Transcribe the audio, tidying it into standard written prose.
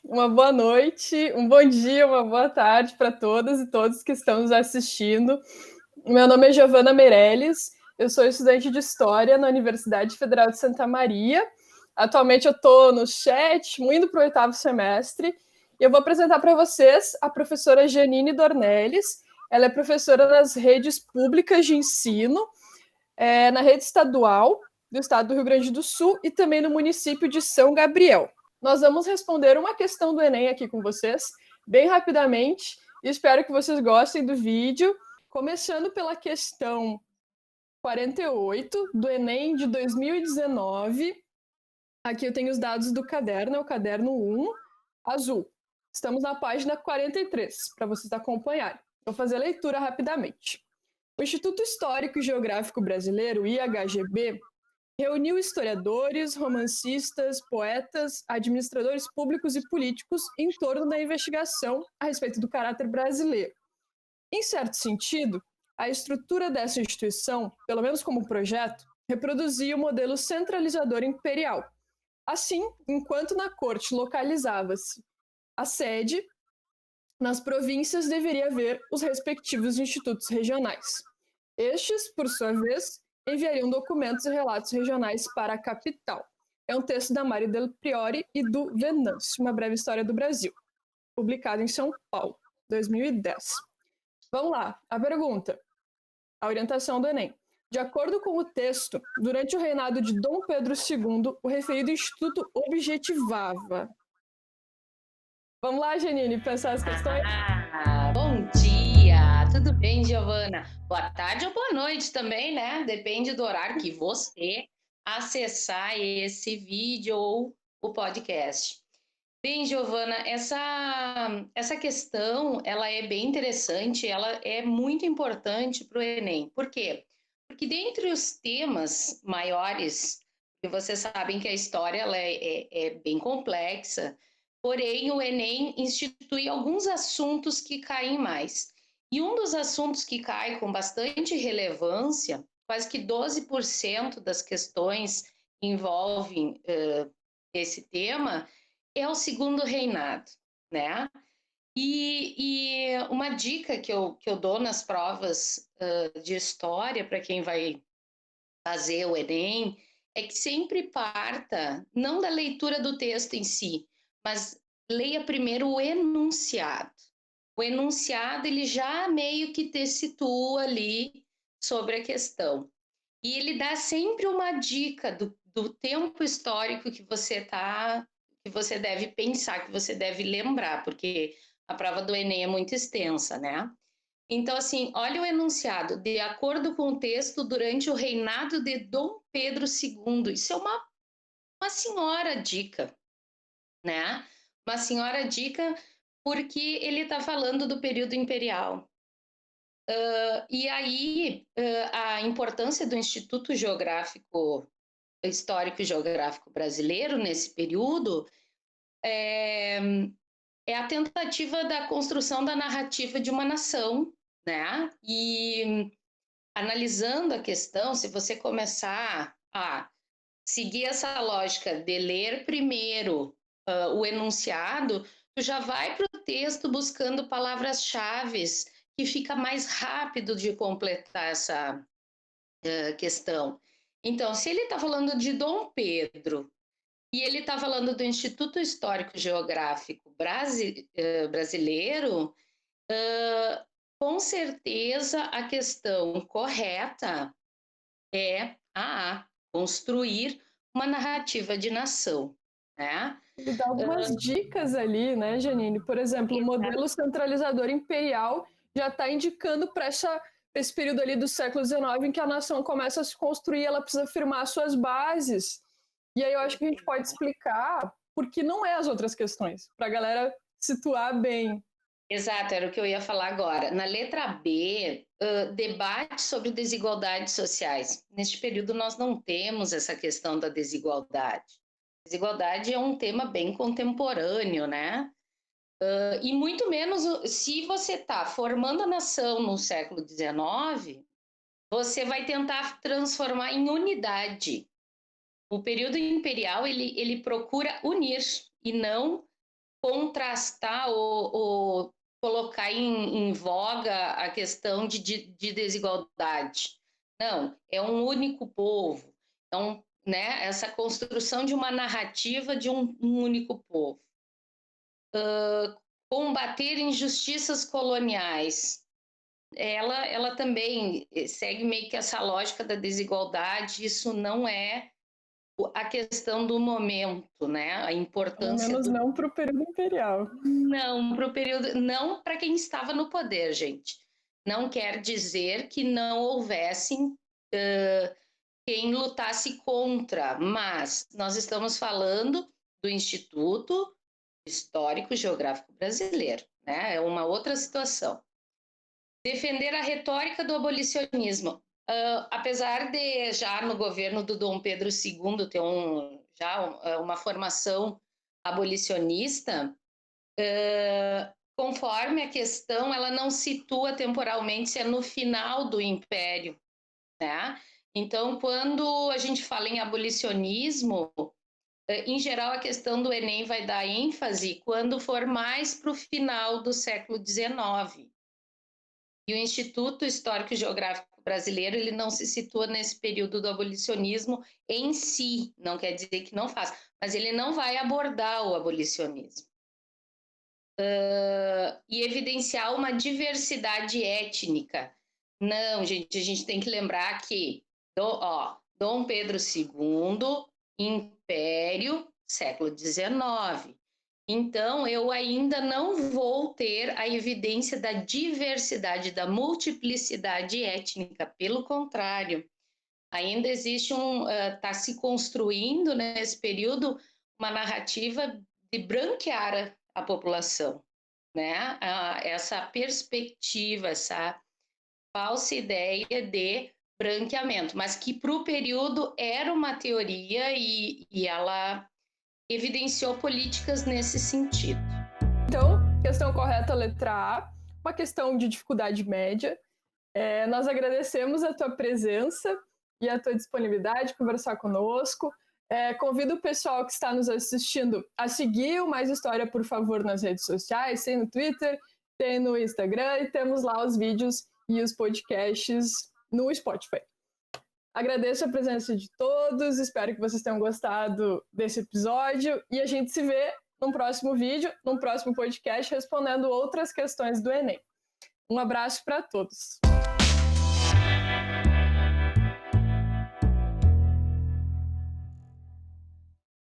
uma boa noite, um bom dia, uma boa tarde para todas e todos que estão nos assistindo. Meu nome é Giovana Meirelles, eu sou estudante de História na Universidade Federal de Santa Maria. Atualmente eu estou no sétimo, indo para o oitavo semestre, e eu vou apresentar para vocês a professora Janine Dornelles. Ela é professora nas redes públicas de ensino, na rede estadual do estado do Rio Grande do Sul e também no município de São Gabriel. Nós vamos responder uma questão do Enem aqui com vocês, bem rapidamente, e espero que vocês gostem do vídeo. Começando pela questão 48 do Enem de 2019. Aqui eu tenho os dados do caderno, é o caderno 1, azul. Estamos na página 43, para vocês acompanharem. Vou fazer a leitura rapidamente. O Instituto Histórico e Geográfico Brasileiro, IHGB, reuniu historiadores, romancistas, poetas, administradores públicos e políticos em torno da investigação a respeito do caráter brasileiro. Em certo sentido, a estrutura dessa instituição, pelo menos como projeto, reproduzia o modelo centralizador imperial. Assim, enquanto na corte localizava-se a sede, nas províncias deveria haver os respectivos institutos regionais. Estes, por sua vez, enviariam documentos e relatos regionais para a capital. É um texto da Mari Del Priore e do Venâncio, Uma Breve História do Brasil, publicado em São Paulo, 2010. Vamos lá, a pergunta, a orientação do Enem. De acordo com o texto, durante o reinado de Dom Pedro II, o referido instituto objetivava. Vamos lá, Janine, pensar as questões? Bom dia! Tudo bem, Giovana? Boa tarde ou boa noite também, né? Depende do horário que você acessar esse vídeo ou o podcast. Bem, Giovana, essa questão, ela é bem interessante, ela é muito importante para o Enem. Por quê? Porque dentre os temas maiores, que vocês sabem que a história ela é bem complexa, porém o Enem institui alguns assuntos que caem mais. E um dos assuntos que cai com bastante relevância, quase que 12% das questões envolvem esse tema, é o segundo reinado, né? E uma dica que eu dou nas provas de história para quem vai fazer o Enem é que sempre parta não da leitura do texto em si, mas leia primeiro o enunciado. O enunciado ele já meio que te situa ali sobre a questão. E ele dá sempre uma dica do tempo histórico que você deve pensar, que você deve lembrar, porque a prova do Enem é muito extensa, né? Então, assim, olha o enunciado. De acordo com o texto, durante o reinado de Dom Pedro II. Isso é uma senhora dica, né? Uma senhora dica porque ele está falando do período imperial. E aí, a importância do Instituto Histórico e Geográfico Brasileiro nesse período é a tentativa da construção da narrativa de uma nação, né? E analisando a questão, se você começar a seguir essa lógica de ler primeiro o enunciado, tu já vai para o texto buscando palavras-chave que fica mais rápido de completar essa questão. Então, se ele está falando de Dom Pedro e ele está falando do Instituto Histórico Geográfico Brasileiro, com certeza a questão correta é construir uma narrativa de nação, né? Ele dá algumas dicas ali, né, Janine? Por exemplo, o modelo centralizador imperial já está indicando para esse período ali do século XIX em que a nação começa a se construir, ela precisa firmar suas bases. E aí eu acho que a gente pode explicar por que não é as outras questões, para a galera situar bem. Exato, era o que eu ia falar agora. Na letra B, debate sobre desigualdades sociais. Neste período, nós não temos essa questão da desigualdade. Desigualdade é um tema bem contemporâneo, né? E muito menos se você está formando a nação no século XIX, você vai tentar transformar em unidade. O período imperial ele procura unir e não contrastar ou colocar em voga a questão de desigualdade. Não, é um único povo. Então, né, essa construção de uma narrativa de um único povo. Combater injustiças coloniais. Ela também segue meio que essa lógica da desigualdade. Isso não é a questão do momento, né? A importância Pelo menos não para o período imperial. Não, para o período, não para quem estava no poder, gente. Não quer dizer que não houvessem quem lutasse contra, mas nós estamos falando do Instituto Histórico Geográfico Brasileiro, né? É uma outra situação. Defender a retórica do abolicionismo. Apesar de já no governo do Dom Pedro II ter uma formação abolicionista, conforme a questão, ela não situa temporalmente se é no final do Império, né? Então, quando a gente fala em abolicionismo, em geral, a questão do Enem vai dar ênfase quando for mais para o final do século XIX. E o Instituto Histórico e Geográfico Brasileiro, ele não se situa nesse período do abolicionismo em si, não quer dizer que não faz, mas ele não vai abordar o abolicionismo. E evidenciar uma diversidade étnica. Não, gente, a gente tem que lembrar que Dom Pedro II, Império, século XIX. Então, eu ainda não vou ter a evidência da diversidade, da multiplicidade étnica. Pelo contrário, ainda existe está se construindo nesse período uma narrativa de branquear a população, né? Essa perspectiva, essa falsa ideia de branqueamento, mas que para o período era uma teoria e ela evidenciou políticas nesse sentido. Então, questão correta, letra A, uma questão de dificuldade média. Nós agradecemos a tua presença e a tua disponibilidade de conversar conosco. Convido o pessoal que está nos assistindo a seguir o Mais História, por favor, nas redes sociais, tem no Twitter, tem no Instagram e temos lá os vídeos e os podcasts no Spotify. Agradeço a presença de todos, espero que vocês tenham gostado desse episódio e a gente se vê num próximo vídeo, num próximo podcast, respondendo outras questões do Enem. Um abraço para todos.